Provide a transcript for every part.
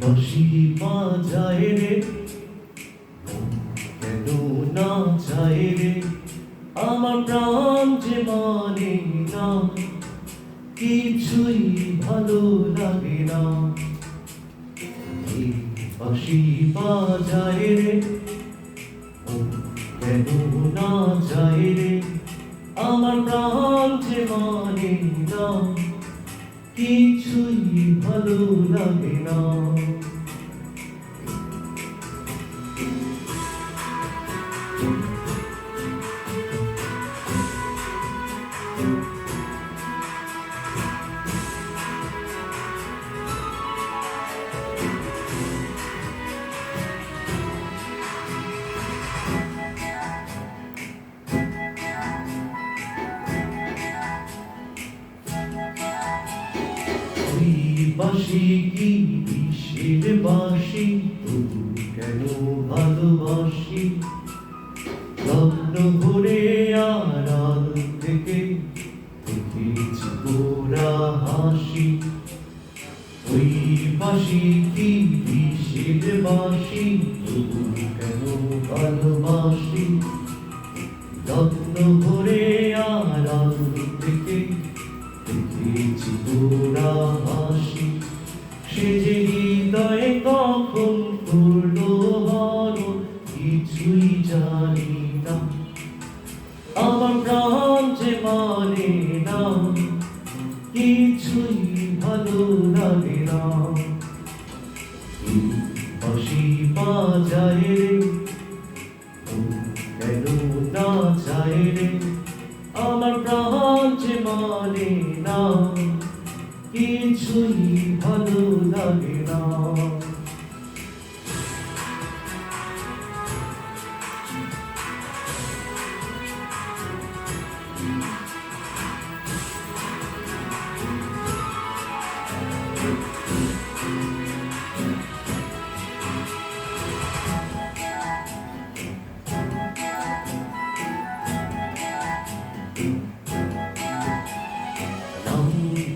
বাঁশি বাজায় রে, কেন না যায় রে, আমার প্রাণ যে মানে না, কিছুই ভালো লাগে না। বাঁশি বাজায় রে, কেন না যায় রে, আমার প্রাণ যে মানে না, কিছুই ভালো লাগে না। বাঁশি কি বিষের বাঁশি, তবু কেন ভালোবাসি, লগ্ন ভরে আড়াল থেকে দেখেছি তোরা হাসি। ওই বাঁশি কি বিষের বাঁশি, তবু কেন ভালোবাসি, লগ্ন ভরে আড়াল থেকে দেখেছি তোরা হাসি। সে যে হৃদয়ে কখন করলো হরণ, কিছুই জানি না, আমার প্রাণ যে মানে না, কিছুই ভালো লাগে না। বাঁশি বাজায় রে, কেন না যায় রে, আমার প্রাণ যে মানে না, কিছুই ভালো লাগে না।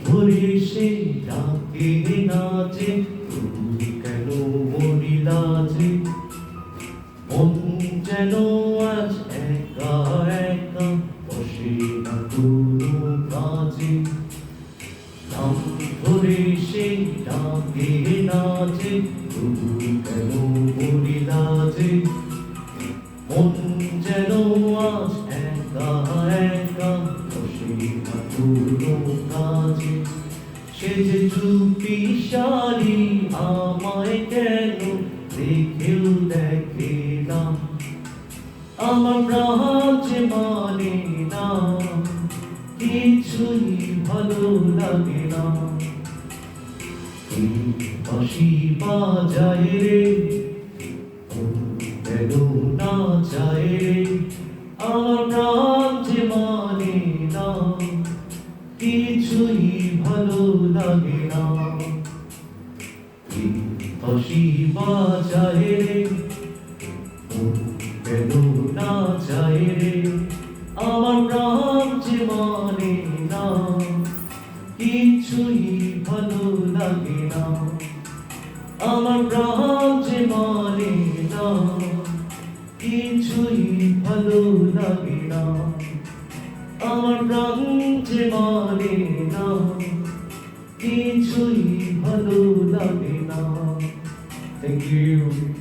ধরে সে ডাকে নাচে, তুমি কেন মরিলা যে, মন যেন আজ একা একা বসে না কোনো কাজে। নাম ধরে সে ডাকে নাচে, তুমি কেন মরিলা যে, মন যেন আজ একা একা বসে না কোনো কাজে। সে যে চুপি সারি আমায় কেন দেখেও দেখে না, আমার প্রাণ যে মানে না, কিছুই ভালো লাগে না। বাঁশি বাজায় রে, কেন না যায় রে, আমার প্রাণ যে মানে না, কিছুই ভালো লাগে না। বাঁশি বাজায় রে, কেন না যায় রে, আমার প্রাণ যে মানে না, কিছুই ভালো লাগে না। আমার প্রাণ যে মানে না, কিছুই ভালো লাগে না। আমার প্রাণ যে মানে না, কিছুই ভালো লাগে না। Thank you.